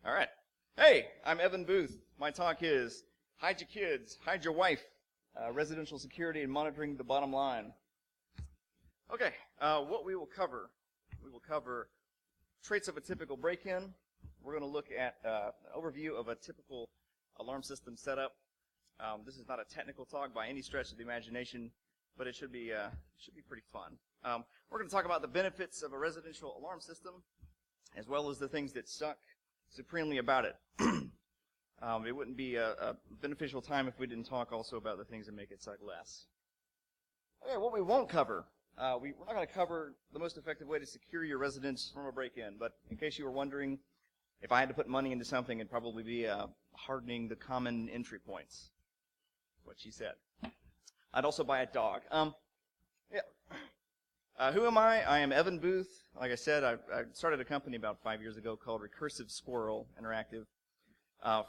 All right. Hey, I'm Evan Booth. My talk is Hide Your Kids, Hide Your Wife, Residential Security and Monitoring the Bottom Line. Okay, what we will cover traits of a typical break-in. We're going to look at an overview of a typical alarm system setup. This is not a technical talk by any stretch of the imagination, but it should be pretty fun. We're going to talk about the benefits of a residential alarm system, as well as the things that suck supremely about it. It wouldn't be a beneficial time if we didn't talk also about the things that make it suck less. Okay, what we won't cover. We're not going to cover the most effective way to secure your residence from a break-in, but in case you were wondering, if I had to put money into something, it'd probably be hardening the common entry points. That's what she said. I'd also buy a dog. Who am I? I am Evan Booth. Like I said, I started a company about 5 years ago called Recursive Squirrel Interactive,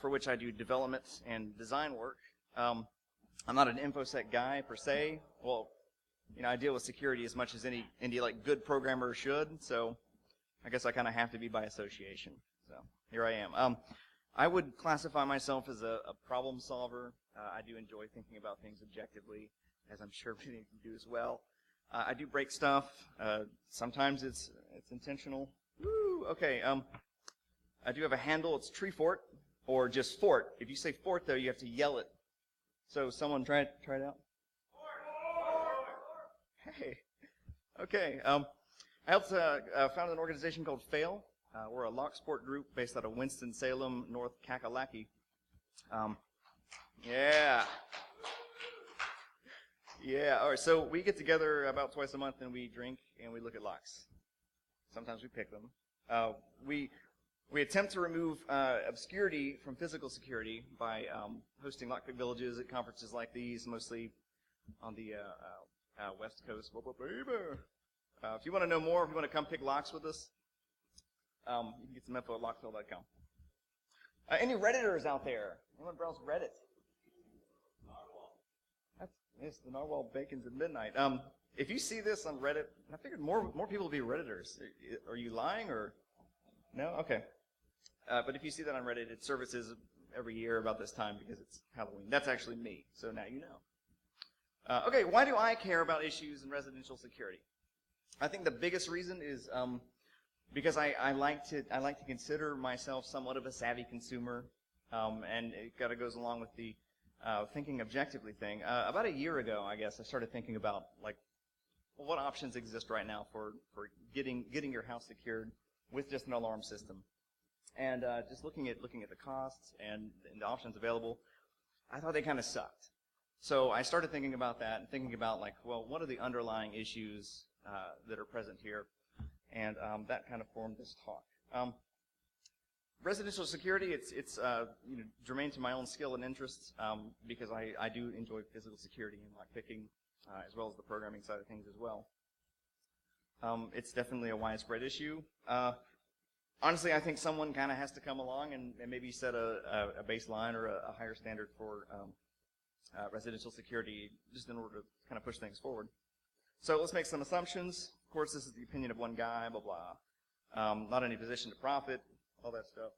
for which I do development and design work. I'm not an InfoSec guy per se. Well, I deal with security as much as any like good programmer should. So I guess I kind of have to be by association. So here I am. I would classify myself as a problem solver. I do enjoy thinking about things objectively, as I'm sure many of you do as well. I do break stuff. Sometimes it's intentional. Woo! Okay. I do have a handle. It's tree fort or just fort. If you say fort, though, you have to yell it. So someone try it out. Hey. Okay. I helped found an organization called FAIL. We're a lock sport group based out of Winston-Salem, North Kakalaki. Yeah. Yeah, all right, so we get together about twice a month and we drink and we look at locks. Sometimes we pick them. We attempt to remove obscurity from physical security by hosting lockpick villages at conferences like these, mostly on the West Coast. If you want to know more, if you want to come pick locks with us, you can get some info at lockpill.com. Any Redditors out there? Anyone browse Reddit? Yes, the narwhal bacons at midnight. If you see this on Reddit, I figured more people would be Redditors. Are you lying or no? Okay. But if you see that on Reddit, it services every year about this time because it's Halloween. That's actually me, so now you know. Okay, why do I care about issues in residential security? I think the biggest reason is because I like to consider myself somewhat of a savvy consumer, and it kind of goes along with the thinking objectively thing. About a year ago, I guess, I started thinking about what options exist right now for getting your house secured with just an alarm system, and just looking at the costs and the options available, I thought they kind of sucked. So I started thinking about that and thinking about what are the underlying issues that are present here, and that kind of formed this talk. Residential security, it's germane to my own skill and interests because I do enjoy physical security and lockpicking as well as the programming side of things as well. It's definitely a widespread issue. Honestly, I think someone kind of has to come along and maybe set a baseline or a higher standard for residential security just in order to kind of push things forward. So let's make some assumptions. Of course, this is the opinion of one guy, blah, blah. Not in any position to profit. All that stuff.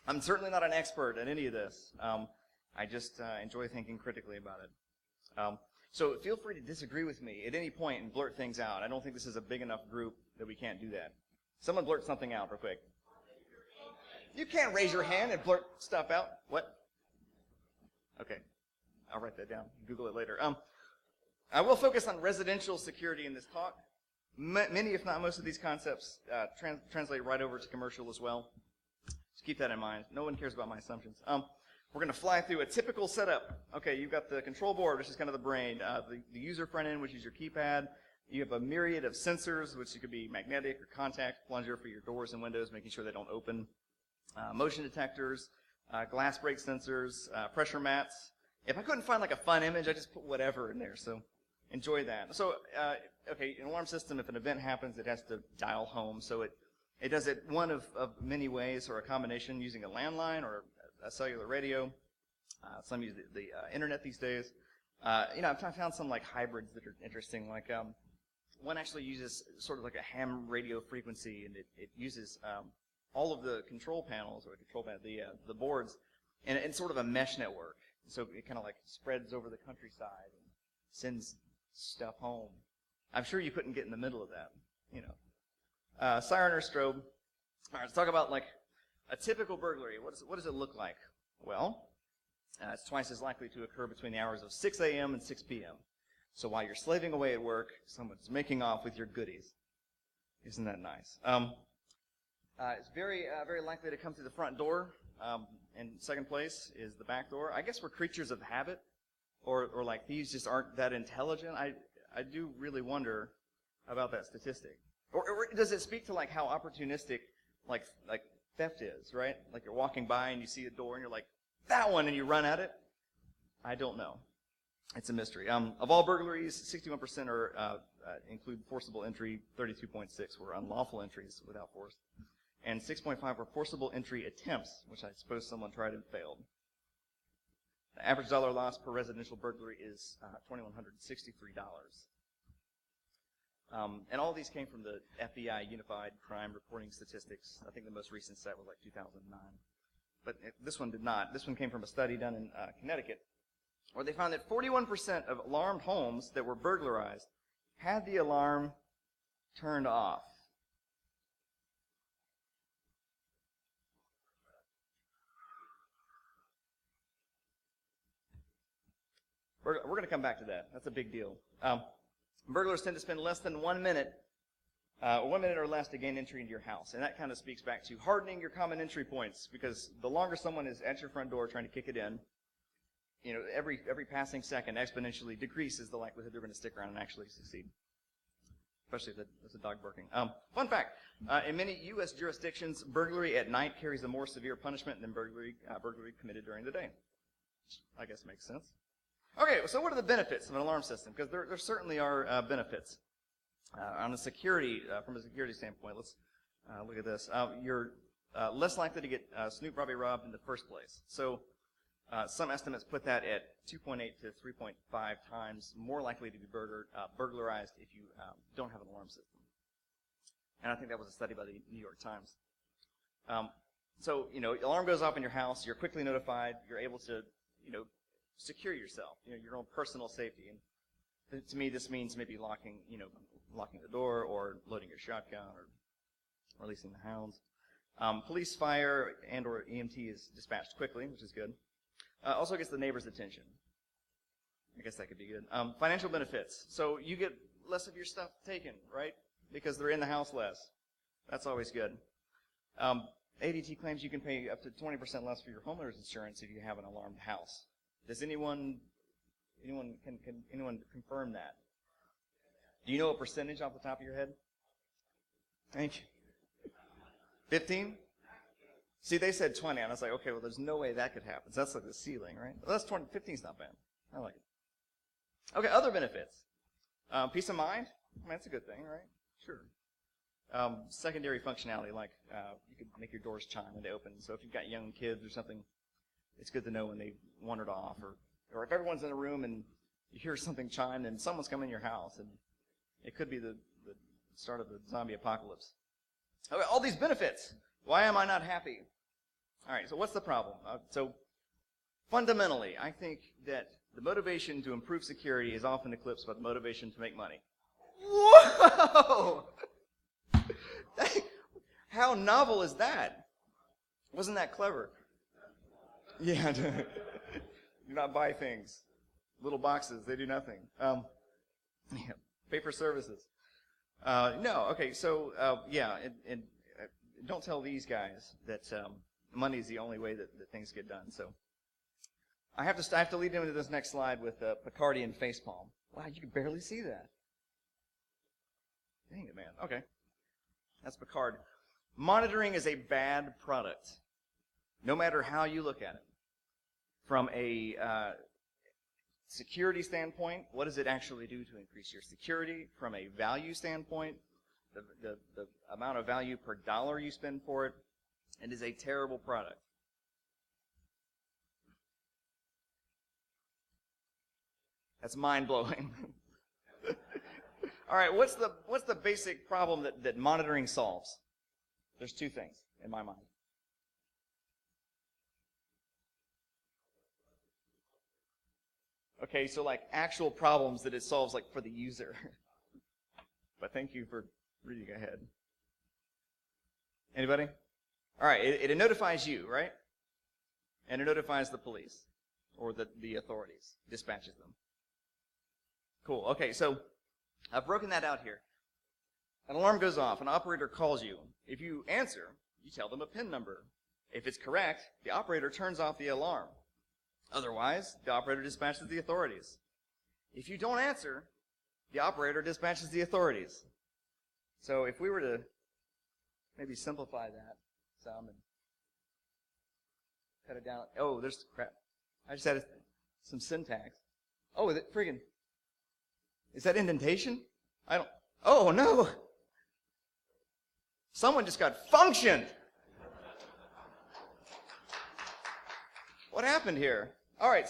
I'm certainly not an expert at any of this. I just enjoy thinking critically about it. So feel free to disagree with me at any point and blurt things out. I don't think this is a big enough group that we can't do that. Someone blurt something out real quick. You can't raise your hand and blurt stuff out. What? Okay. I'll write that down. Google it later. I will focus on residential security in this talk. Many, if not most of these concepts translate right over to commercial as well. Just keep that in mind. No one cares about my assumptions. We're going to fly through a typical setup. Okay, you've got the control board, which is kind of the brain. The user front end, which is your keypad. You have a myriad of sensors, which could be magnetic or contact plunger for your doors and windows, making sure they don't open. Motion detectors, glass break sensors, pressure mats. If I couldn't find a fun image, I just put whatever in there. So enjoy that. So, okay, an alarm system, if an event happens, it has to dial home. So it does it one of many ways, or a combination using a landline or a cellular radio. Some use the internet these days. I've found some hybrids that are interesting. One actually uses sort of like a ham radio frequency, and it uses all of the control panels, or the boards, in sort of a mesh network. So it kind of like spreads over the countryside and sends stuff home. I'm sure you couldn't get in the middle of that, you know. Siren or strobe. All right, let's talk about like a typical burglary. What does it look like? Well, it's twice as likely to occur between the hours of 6 a.m. and 6 p.m. So while you're slaving away at work, someone's making off with your goodies. Isn't that nice? It's very likely to come through the front door. And second place is the back door. I guess we're creatures of habit, or like thieves just aren't that intelligent. I do really wonder about that statistic. Or does it speak to like how opportunistic like theft is, right? Like you're walking by and you see a door and you're like, that one, and you run at it? I don't know. It's a mystery. Of all burglaries, 61% include forcible entry, 32.6 were unlawful entries without force, and 6.5 were forcible entry attempts, which I suppose someone tried and failed. The average dollar loss per residential burglary is $2,163. And all of these came from the FBI Unified Crime Reporting Statistics. I think the most recent set was like 2009. But this one did not. This one came from a study done in Connecticut, where they found that 41% of alarmed homes that were burglarized had the alarm turned off. We're going to come back to that. That's a big deal. Burglars tend to spend less than 1 minute, 1 minute or less to gain entry into your house. And that kind of speaks back to hardening your common entry points, because the longer someone is at your front door trying to kick it in, you know, every passing second exponentially decreases the likelihood they're going to stick around and actually succeed, especially if there's a dog barking. Fun fact, in many U.S. jurisdictions, burglary at night carries a more severe punishment than burglary committed during the day. I guess makes sense. Okay, so what are the benefits of an alarm system? Because there certainly are benefits. On a security, from a security standpoint, let's look at this. You're less likely to get snoop robbie robbed in the first place. So some estimates put that at 2.8 to 3.5 times more likely to be burglarized if you don't have an alarm system. And I think that was a study by the New York Times. So, you know, alarm goes off in your house, you're quickly notified, you're able to, you know, secure yourself, you know, your own personal safety. And to me, this means maybe locking the door, or loading your shotgun, or releasing the hounds. Police, fire, and or EMT is dispatched quickly, which is good. Also gets the neighbor's attention. I guess that could be good. Financial benefits. So you get less of your stuff taken, right? Because they're in the house less. That's always good. ADT claims you can pay up to 20% less for your homeowner's insurance if you have an alarmed house. Does anyone confirm that? Do you know a percentage off the top of your head? Thank you. 15? See, they said 20, and I was like, okay, well, there's no way that could happen. So that's like the ceiling, right? Well, that's 20. 15's not bad. I like it. Okay, other benefits. Peace of mind. I mean, that's a good thing, right? Sure. Secondary functionality, like you could make your doors chime when they open. So if you've got young kids or something, it's good to know when they wandered off. Or if everyone's in a room and you hear something chime, then someone's coming in your house, and it could be the start of the zombie apocalypse. Okay, all these benefits. Why am I not happy? All right, so what's the problem? So fundamentally, I think that the motivation to improve security is often eclipsed by the motivation to make money. Whoa! How novel is that? Wasn't that clever? Yeah. Do not buy things. Little boxes, they do nothing. Pay for services. No, okay, so, and don't tell these guys that money is the only way that things get done. So I have to lead into this next slide with Picardy and facepalm. Wow, you can barely see that. Dang it, man. Okay. That's Picard. Monitoring is a bad product, no matter how you look at it. From a security standpoint, what does it actually do to increase your security? From a value standpoint, the amount of value per dollar you spend for it, it is a terrible product. That's mind-blowing. All right, what's the basic problem that monitoring solves? There's two things. in my mind. Okay, so like actual problems that it solves like for the user. But thank you for reading ahead. Anybody? All right, it notifies you, right? And it notifies the police or the authorities, dispatches them. Cool. Okay, so I've broken that out here. An alarm goes off. An operator calls you. If you answer, you tell them a PIN number. If it's correct, the operator turns off the alarm. Otherwise, the operator dispatches the authorities. If you don't answer, the operator dispatches the authorities. So if we were to maybe simplify that some and cut it down. Oh, there's crap. I just added some syntax. Oh, is that indentation? Oh no! Someone just got functioned! What happened here? Alright,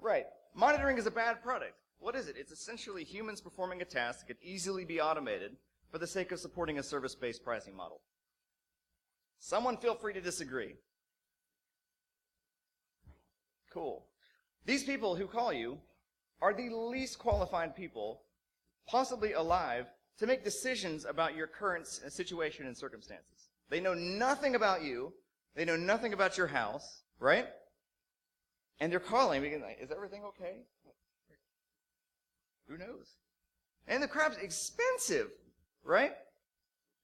right. Monitoring is a bad product. What is it? It's essentially humans performing a task that could easily be automated for the sake of supporting a service-based pricing model. Someone feel free to disagree. Cool. These people who call you are the least qualified people possibly alive to make decisions about your current situation and circumstances. They know nothing about you. They know nothing about your house, right? And they're calling, is everything okay? Who knows? And the crap's expensive, right?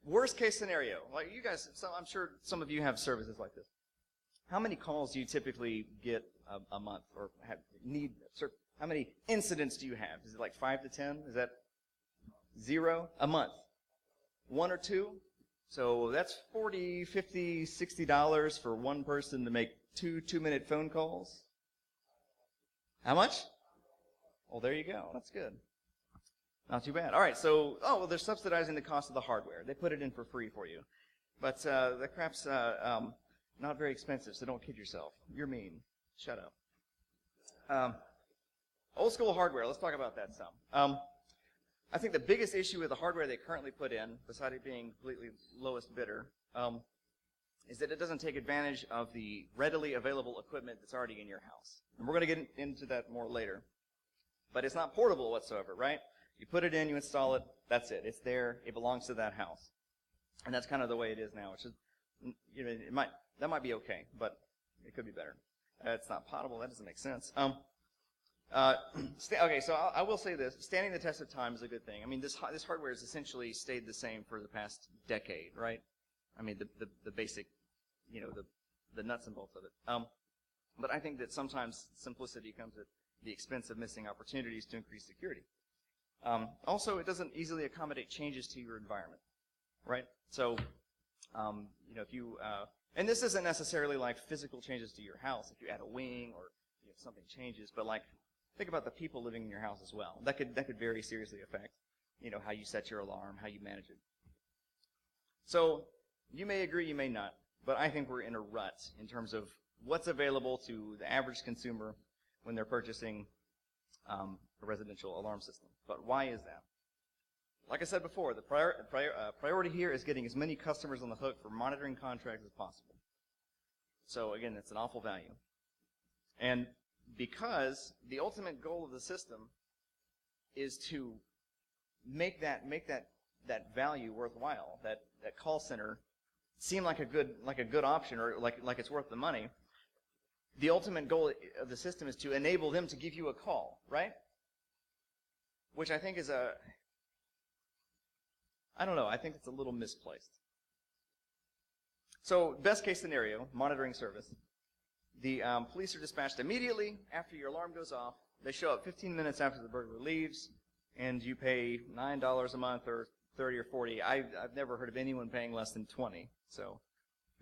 Worst case scenario. Like you guys, I'm sure some of you have services like this. How many calls do you typically get a month or how many incidents do you have? Is it like 5 to 10? Is that 0 a month? 1 or 2? So that's $40, $50, $60 for one person to make two-minute phone calls. How much? Well, there you go. That's good. Not too bad. All right, so, they're subsidizing the cost of the hardware. They put it in for free for you. But the crap's not very expensive, so don't kid yourself. You're mean. Shut up. Old school hardware. Let's talk about that some. I think the biggest issue with the hardware they currently put in, besides it being completely lowest bidder, is that it doesn't take advantage of the readily available equipment that's already in your house. And we're going to get into that more later. But it's not portable whatsoever, right? You put it in, you install it, that's it. It's there. It belongs to that house. And that's kind of the way it is now. Which is, that might be okay, but it could be better. It's not potable. That doesn't make sense. Okay, so I will say this. Standing the test of time is a good thing. I mean, this hardware has essentially stayed the same for the past decade, right? I mean, the basic, the nuts and bolts of it. But I think that sometimes simplicity comes at the expense of missing opportunities to increase security. Also, it doesn't easily accommodate changes to your environment, right? So, if you, and this isn't necessarily like physical changes to your house, if you add a wing or if something changes, but like, think about the people living in your house as well. That could very seriously affect, how you set your alarm, how you manage it. So, you may agree, you may not, but I think we're in a rut in terms of what's available to the average consumer when they're purchasing a residential alarm system. But why is that? Like I said before, the priority here is getting as many customers on the hook for monitoring contracts as possible. So again, it's an awful value. And because the ultimate goal of the system is to make that value worthwhile, that call center seem like a good option or like it's worth the money. The ultimate goal of the system is to enable them to give you a call, right? Which I think is I think it's a little misplaced. So, best case scenario, monitoring service. The police are dispatched immediately after your alarm goes off. They show up 15 minutes after the burglar leaves, and you pay $9 a month or $30 or $40. I've never heard of anyone paying less than $20, so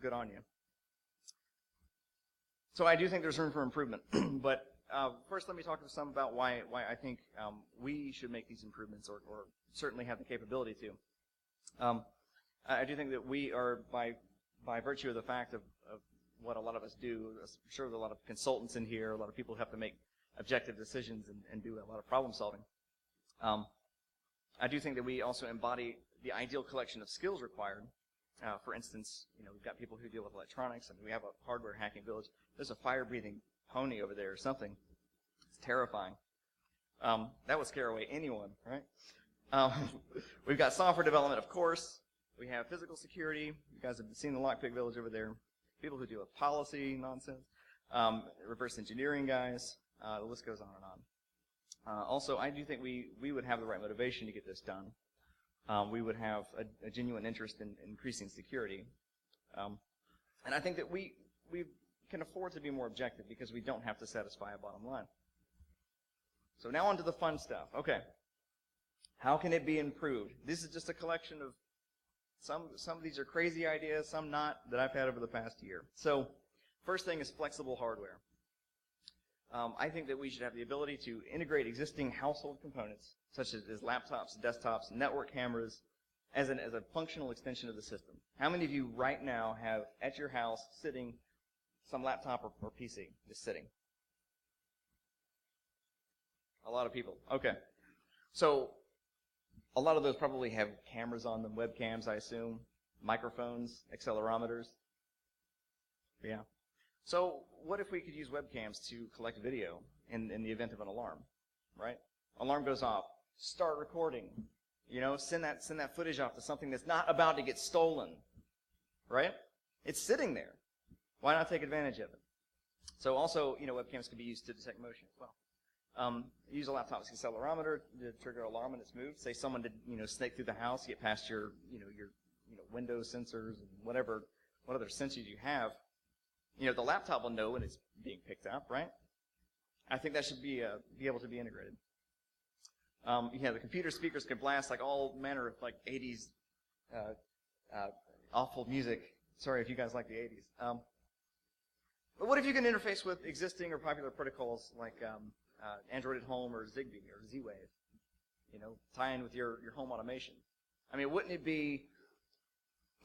good on you. So I do think there's room for improvement, but first let me talk to some about why I think we should make these improvements or certainly have the capability to. I do think that we are, by virtue of the fact of what a lot of us do, I'm sure there's a lot of consultants in here, a lot of people who have to make objective decisions and do a lot of problem solving. I do think that we also embody the ideal collection of skills required For instance, we've got people who deal with electronics, and we have a hardware hacking village. There's a fire-breathing pony over there or something. It's terrifying. That would scare away anyone, right? We've got software development, of course. We have physical security. You guys have seen the Lockpick Village over there. People who deal with policy nonsense. Reverse engineering guys. The list goes on and on. Also, I do think we would have the right motivation to get this done. We would have a genuine interest in increasing security. And I think that we can afford to be more objective because we don't have to satisfy a bottom line. So now on to the fun stuff. Okay. How can it be improved? This is just a collection of some of these are crazy ideas, some not, that I've had over the past year. So first thing is flexible hardware. I think that we should have the ability to integrate existing household components, such as laptops, desktops, network cameras, as a functional extension of the system. How many of you right now have at your house sitting some laptop or PC just sitting? A lot of people. Okay. So a lot of those probably have cameras on them, webcams, I assume, microphones, accelerometers. Yeah. So what if we could use webcams to collect video in the event of an alarm, right? Alarm goes off. Start recording. Send that footage off to something that's not about to get stolen, right? It's sitting there. Why not take advantage of it? So also, webcams can be used to detect motion as well. Use a laptop's accelerometer to trigger an alarm when it's moved. Say someone did, snake through the house, get past your window sensors and what other sensors you have. The laptop will know when it's being picked up, right? I think that should be able to be integrated. The computer speakers can blast like all manner of like 80s awful music. Sorry if you guys like the 80s. But what if you can interface with existing or popular protocols like Android at Home or Zigbee or Z-Wave? Tie in with your home automation. I mean, wouldn't it be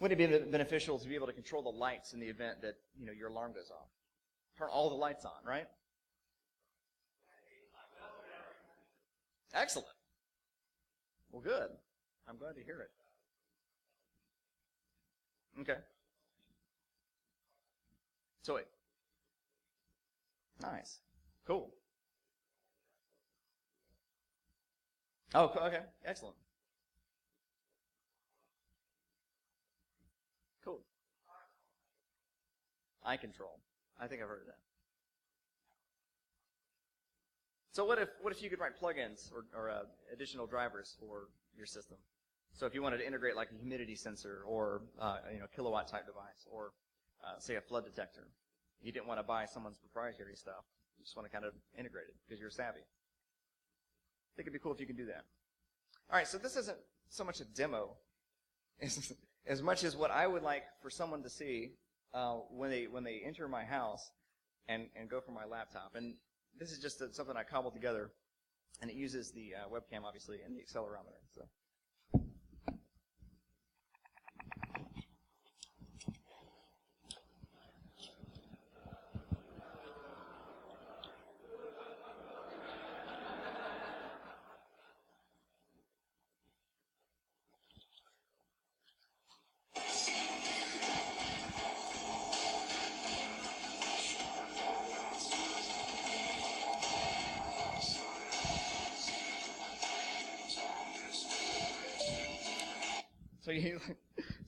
beneficial to be able to control the lights in the event that your alarm goes off? Turn all the lights on, right? Excellent. Well, good. I'm glad to hear it. Okay. So wait. Nice. Cool. Oh, okay. Excellent. Cool. Eye control. I think I've heard of that. So what if you could write plugins or additional drivers for your system? So if you wanted to integrate like a humidity sensor or kilowatt type device or say a flood detector, you didn't want to buy someone's proprietary stuff. You just want to kind of integrate it because you're savvy. I think it'd be cool if you could do that. All right, so this isn't so much a demo as much as what I would like for someone to see when they enter my house and go for my laptop. And this is just something I cobbled together, and it uses the webcam, obviously, and the accelerometer. So.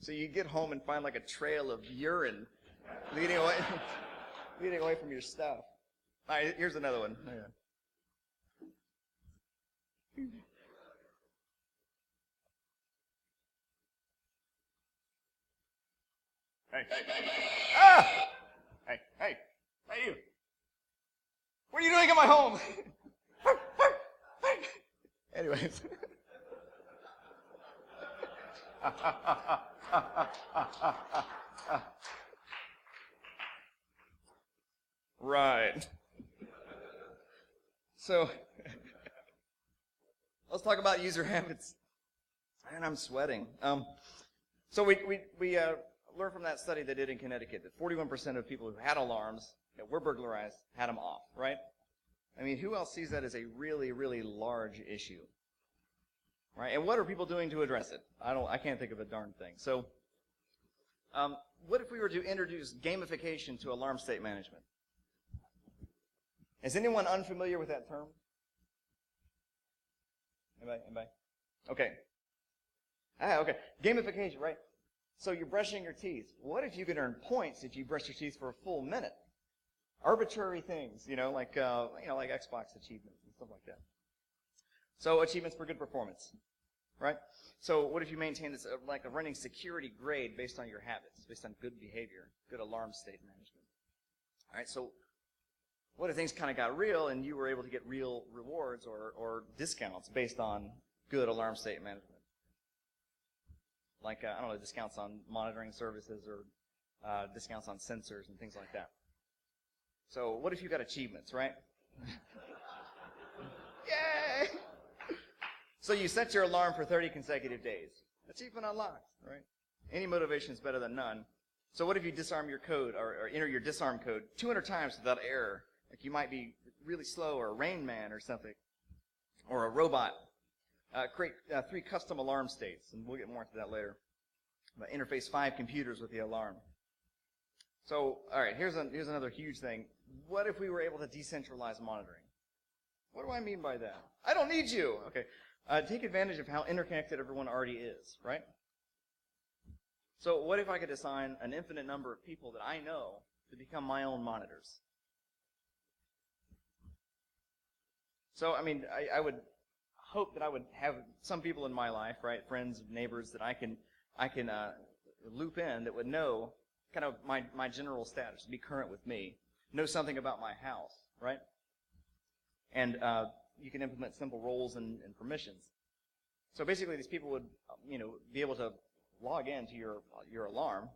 So you get home and find like a trail of urine leading away from your stuff. All right, here's another one. Oh, yeah. Hey. Ah! Hey, you. What are you doing in my home? Anyways. Right. So, let's talk about user habits. Man, I'm sweating. So we learned from that study they did in Connecticut that 41% of people who had alarms that were burglarized had them off, right? I mean, who else sees that as a really, really large issue? Right? And what are people doing to address it? I can't think of a darn thing. So What if we were to introduce gamification to alarm state management? Is anyone unfamiliar with that term? Anybody? Okay. Okay. Gamification, right? So you're brushing your teeth. What if you could earn points if you brush your teeth for a full minute? Arbitrary things, like Xbox achievements and stuff like that. So achievements for good performance, right? So what if you maintain this like a running security grade based on your habits, based on good behavior, good alarm state management? All right. So what if things kind of got real and you were able to get real rewards or discounts based on good alarm state management? Like, discounts on monitoring services or discounts on sensors and things like that. So what if you got achievements, right? Yay! So you set your alarm for 30 consecutive days. Achievement unlocked, right? Any motivation is better than none. So what if you disarm your code or enter your disarm code 200 times without error? Like you might be really slow or a Rain Man or something. Or a robot. Create 3 custom alarm states, and we'll get more into that later. But interface 5 computers with the alarm. So, all right, here's another huge thing. What if we were able to decentralize monitoring? What do I mean by that? I don't need you. Okay, take advantage of how interconnected everyone already is, right? So what if I could assign an infinite number of people that I know to become my own monitors? So, I would hope that I would have some people in my life, right, friends, neighbors, that I can loop in that would know kind of my general status, be current with me, know something about my house, right? And you can implement simple roles and permissions. So basically, these people would, be able to log in to your alarm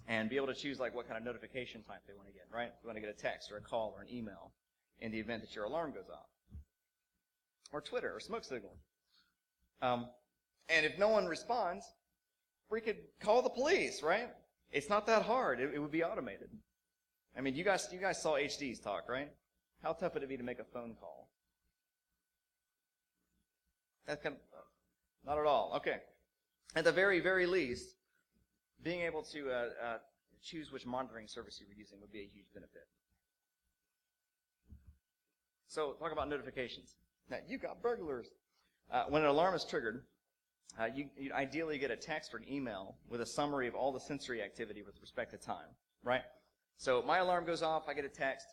and be able to choose like what kind of notification type they want to get, right? If you want to get a text or a call or an email in the event that your alarm goes off. Or Twitter, or smoke signal. And if no one responds, we could call the police, right? It's not that hard. It would be automated. You guys saw HD's talk, right? How tough would it be to make a phone call? That's not at all. Okay. At the very, very least, being able to choose which monitoring service you were using would be a huge benefit. So, talk about notifications. Now, you got burglars. When an alarm is triggered, you ideally get a text or an email with a summary of all the sensory activity with respect to time, right? So my alarm goes off, I get a text,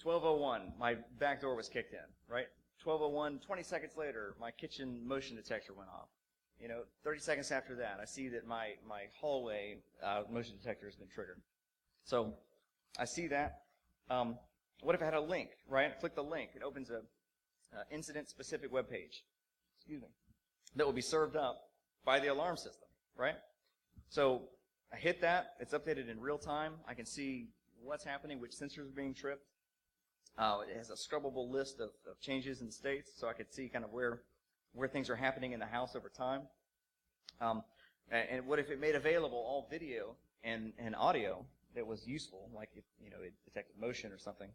12:01, my back door was kicked in, right? 12:01, 20 seconds later, my kitchen motion detector went off. 30 seconds after that, I see that my hallway motion detector has been triggered. So I see that. What if I had a link, right? Click the link. It opens a incident-specific web page, that will be served up by the alarm system, right? So I hit that. It's updated in real time. I can see what's happening, which sensors are being tripped. It has a scrubbable list of changes in states, so I could see kind of where things are happening in the house over time. And what if it made available all video and audio that was useful, like if it detected motion or something.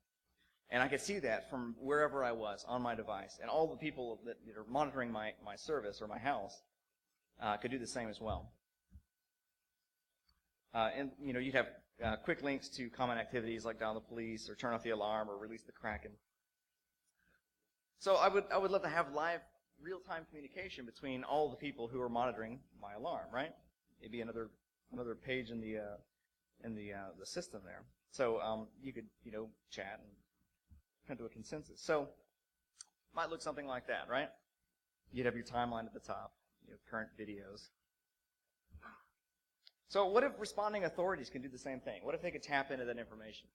And I could see that from wherever I was on my device. And all the people that are monitoring my service or my house could do the same as well. And you'd have quick links to common activities like dial the police or turn off the alarm or release the Kraken. So I would love to have live real-time communication between all the people who are monitoring my alarm, right? Maybe another page in the system there. So you could chat and come to a consensus. So it might look something like that, right? You'd have your timeline at the top, current videos. So what if responding authorities can do the same thing? What if they could tap into that information?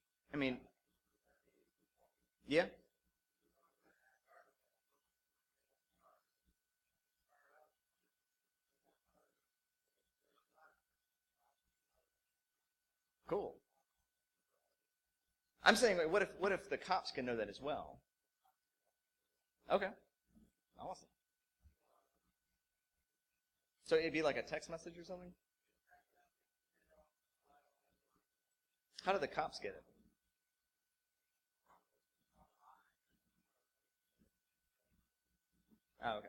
Yeah? Cool. I'm saying, what if the cops can know that as well? Okay. Awesome. So it'd be like a text message or something? How do the cops get it? Oh, okay.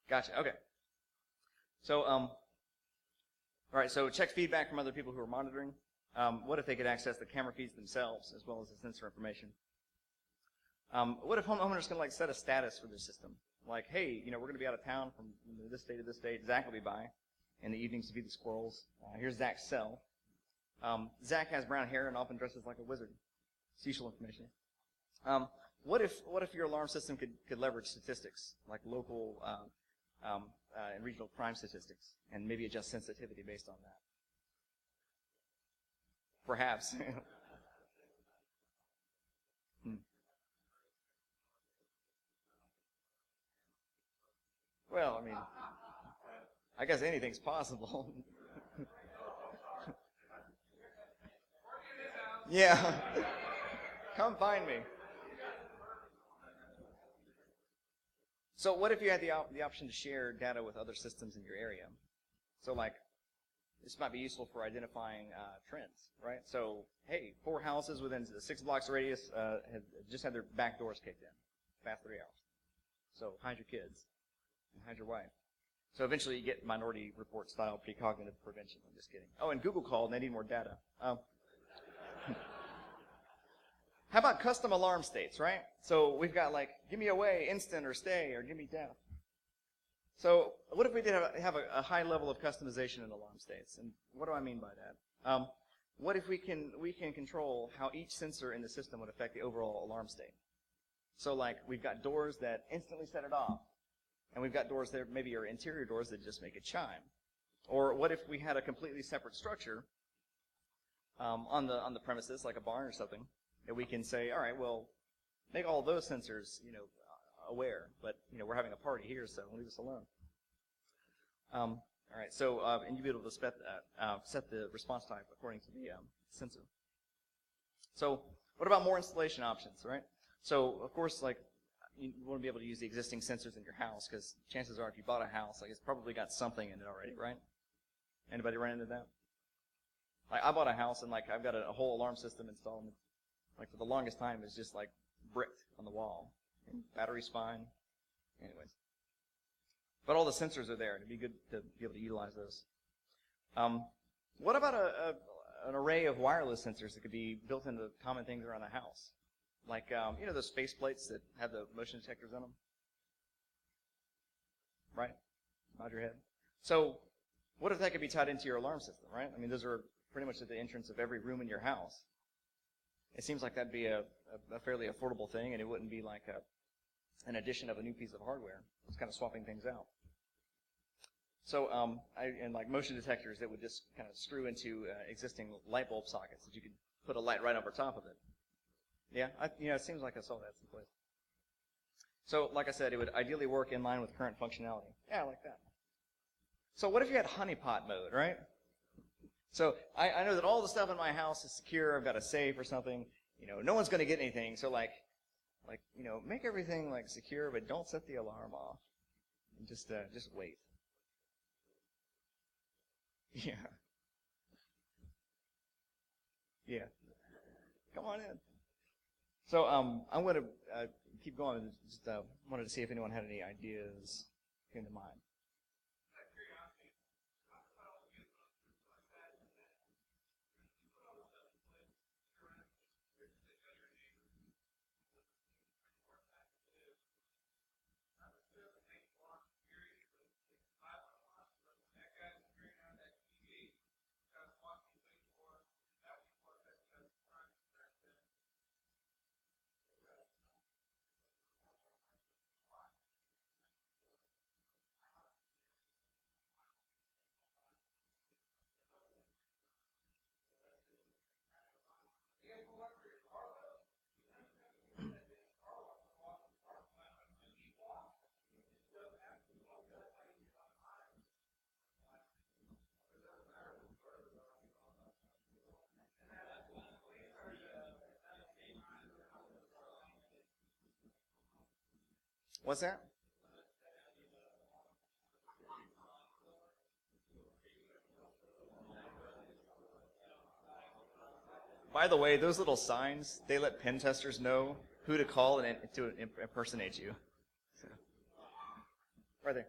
Gotcha. Okay. So, All right, so check feedback from other people who are monitoring. What if they could access the camera feeds themselves as well as the sensor information? What if homeowners can set a status for their system? Like, hey, we're going to be out of town from this day to this date. Zach will be by in the evenings to feed the squirrels. Here's Zach's cell. Zach has brown hair and often dresses like a wizard. It's useful information. What if your alarm system could leverage statistics like local and regional crime statistics and maybe adjust sensitivity based on that? Perhaps. Well, I guess anything's possible. Yeah. Come find me. So what if you had the option to share data with other systems in your area? So this might be useful for identifying trends, right? So, hey, 4 houses within the 6 blocks radius have just had their back doors kicked in. Past 3 hours. So hide your kids and hide your wife. So eventually you get Minority Report style precognitive prevention. I'm just kidding. Oh, and Google called and they need more data. How about custom alarm states, right? So we've got give me away, instant, or stay, or give me death. So what if we did have a high level of customization in alarm states? And what do I mean by that? What if we can control how each sensor in the system would affect the overall alarm state? So we've got doors that instantly set it off, and we've got doors that maybe are interior doors that just make it chime. Or what if we had a completely separate structure on the premises, like a barn or something, that we can say, all right, well, make all those sensors, aware, but we're having a party here, so leave us alone. All right, so and you'll be able to set the response type according to the sensor. So what about more installation options, right? So of course, you want to be able to use the existing sensors in your house because chances are, if you bought a house, it's probably got something in it already, right? Anybody run into that? I bought a house and I've got a whole alarm system installed. And, for the longest time, it's just bricked on the wall. And battery's fine. Anyways. But all the sensors are there, and it'd be good to be able to utilize those. What about an array of wireless sensors that could be built into common things around the house? Those space plates that have the motion detectors on them? Right? Nod your head. So what if that could be tied into your alarm system, right? Those are pretty much at the entrance of every room in your house. It seems like that'd be a fairly affordable thing, and it wouldn't be an addition of a new piece of hardware. It's kind of swapping things out. So, and motion detectors that would just kind of screw into existing light bulb sockets that you could put a light right over top of it. Yeah, it seems like I saw that someplace. So, like I said, it would ideally work in line with current functionality. Yeah, I like that. So what if you had honeypot mode, right? So I know that all the stuff in my house is secure. I've got a safe or something. No one's going to get anything. So make everything secure, but don't set the alarm off. And just wait. Yeah. Yeah. Come on in. So I'm going to keep going. Just wanted to see if anyone had any ideas came to mind. What's that? By the way, those little signs, they let pen testers know who to call and to impersonate you. So, right there.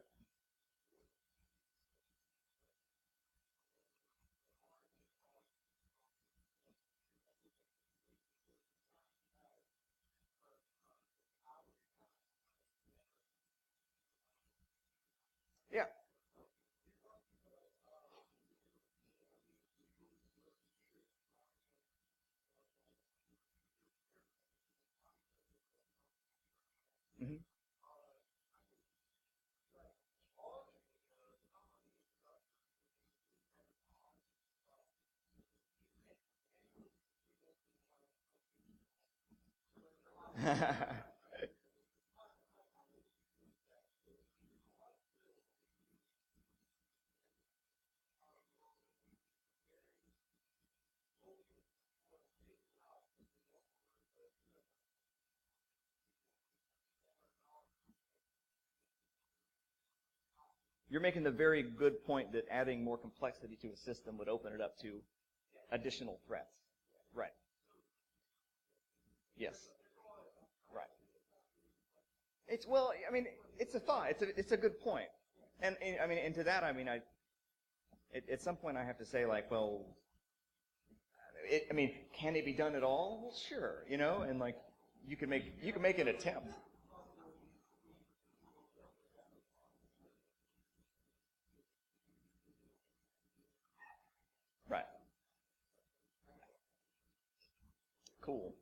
You're making the very good point that adding more complexity to a system would open it up to additional threats. Right. Yes. Right. Well, I mean, it's a thought. It's a good point. And I mean, and to that, I mean, at some point I have to say, like, well, I mean, can it be done at all? Well, sure, and like you can make an attempt. Right. Cool.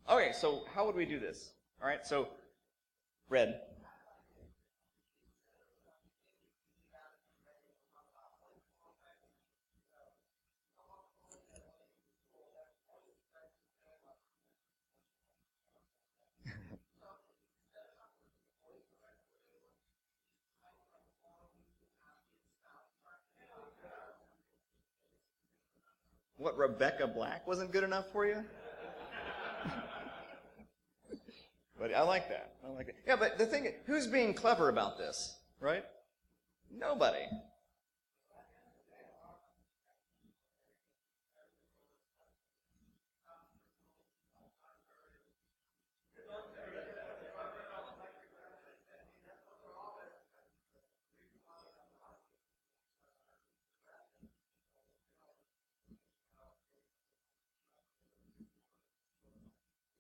Okay, so how would we do this? All right, so red. What, Rebecca Black wasn't good enough for you? But I like that. I like it. Yeah, but the thing is, who's being clever about this, right? Nobody.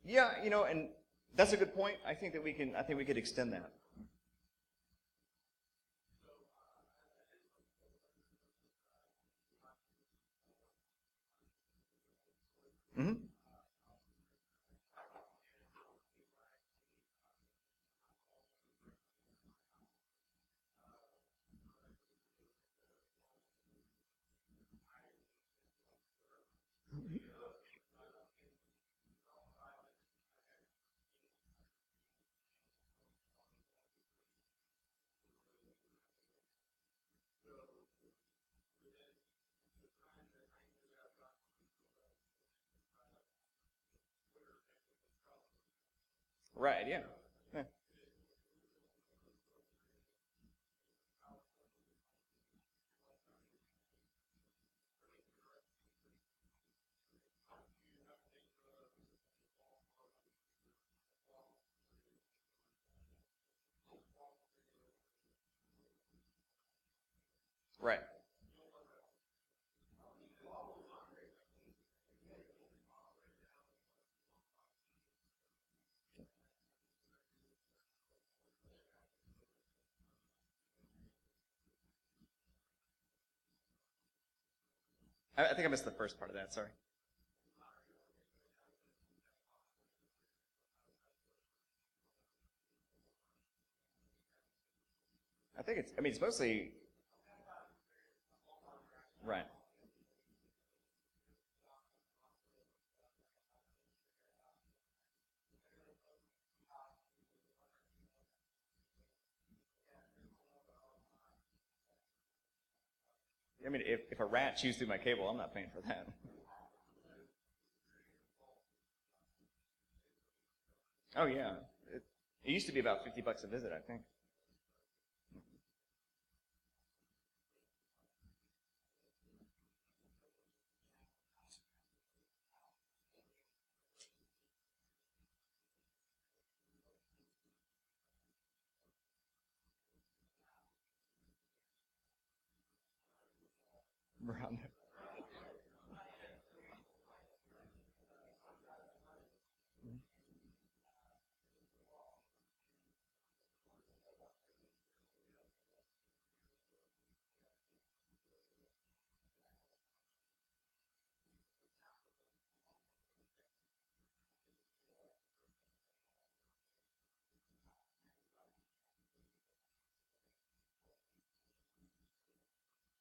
Yeah, and that's a good point. I think we could extend that. Hmm. Right, yeah. Yeah. Right. I think I missed the first part of that, sorry. I mean, it's mostly, right. I mean, if a rat chews through my cable, I'm not paying for that. Oh, yeah. It used to be about $50 a visit, I think. Around there.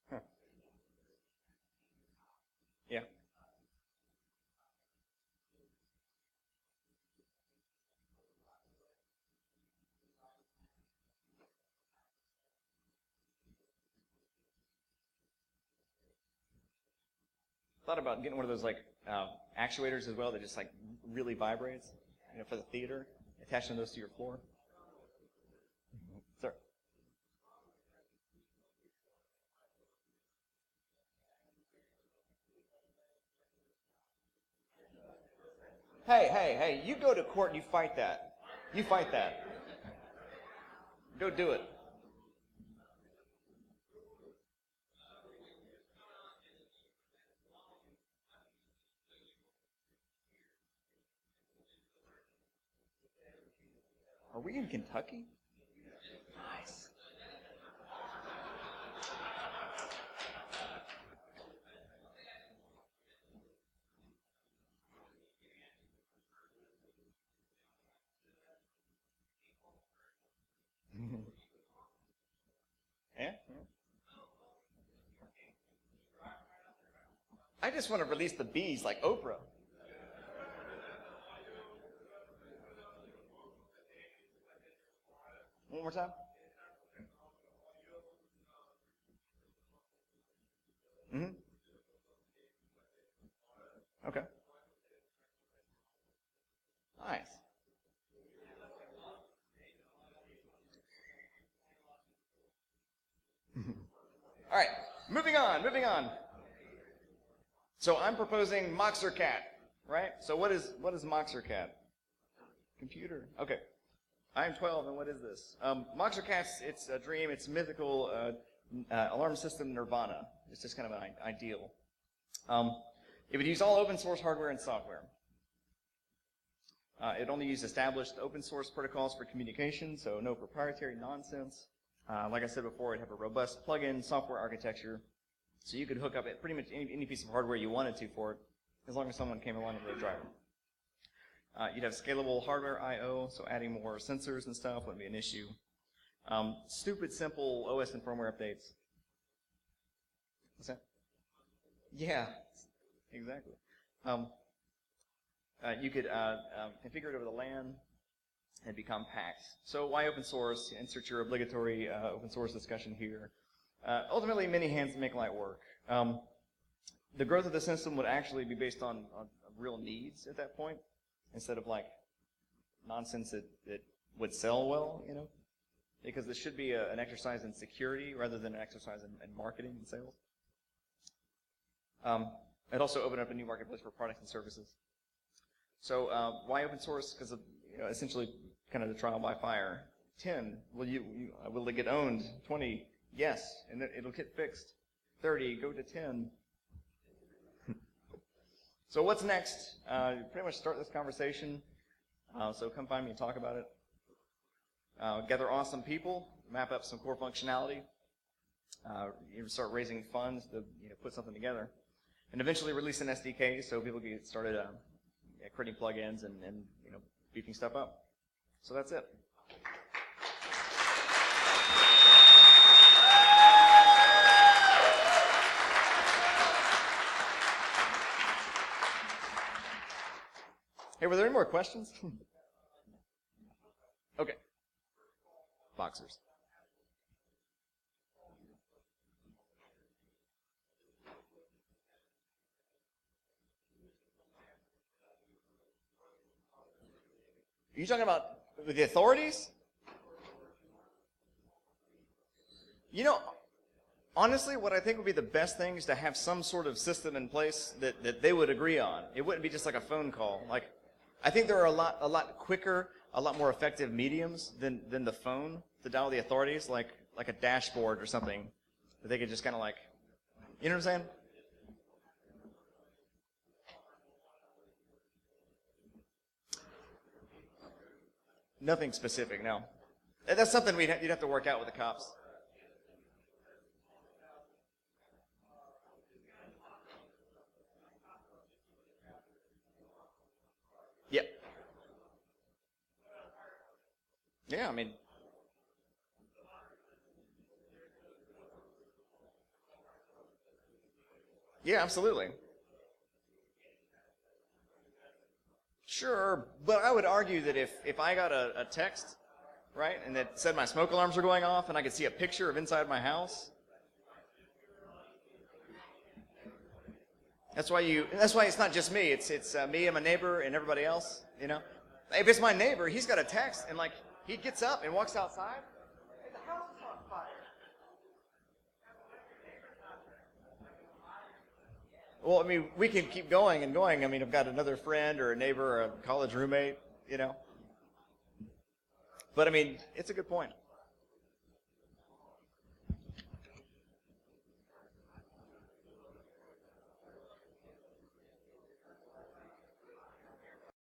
Huh. thought about getting one of those like actuators as well that just like really vibrates, for the theater, attaching those to your floor. Sir. Hey, you go to court and you fight that. You fight that. Go do it. Are we in Kentucky? Nice. Yeah. I just want to release the bees like Oprah. One more time. Mm-hmm. Okay. Nice. All right, moving on. So I'm proposing Moxercat, right? So what is Moxercat? Computer. Okay. I'm 12, and what is this? Moxercat's, it's a dream. It's mythical alarm system nirvana. It's just kind of an ideal. It would use all open source hardware and software. It only use established open source protocols for communication, so no proprietary nonsense. Like I said before, it'd have a robust plug-in software architecture, so you could hook up pretty much any piece of hardware you wanted to for it, as long as someone came along with a driver. You'd have scalable hardware I/O, so adding more sensors and stuff wouldn't be an issue. Stupid simple OS and firmware updates. What's that? Yeah, exactly. You could configure it over the LAN and be compact. So why open source? Insert your obligatory open source discussion here. Ultimately, many hands make light work. The growth of the system would actually be based on real needs at that point, instead of like nonsense that would sell well, because this should be an exercise in security rather than an exercise in marketing and sales. It also opened up a new marketplace for products and services. So why open source? Because of essentially kind of the trial by fire. 10, will it get owned? 20, yes, and it'll get fixed. 30, go to 10. So what's next? Pretty much start this conversation. So come find me and talk about it. Gather awesome people, map up some core functionality, start raising funds to put something together, and eventually release an SDK so people can get started creating plugins and beefing stuff up. So that's it. Hey, were there any more questions? Okay. Boxers. Are you talking about with the authorities? Honestly, what I think would be the best thing is to have some sort of system in place that they would agree on. It wouldn't be just like a phone call. Like, I think there are a lot quicker, a lot more effective mediums than the phone to dial the authorities, like a dashboard or something that they could just kind of like, you know what I'm saying? Nothing specific, no. That's something you'd have to work out with the cops. Yep. Yeah, I mean, yeah, absolutely. Sure, but I would argue that if I got a text, right, and that said my smoke alarms were going off and I could see a picture of inside my house, That's why it's not just me. It's me and my neighbor and everybody else. You know, if it's my neighbor, he's got a text and like he gets up and walks outside. Hey, the house is on fire. Well, I mean, we can keep going and going. I mean, I've got another friend or a neighbor or a college roommate. You know, but I mean, it's a good point.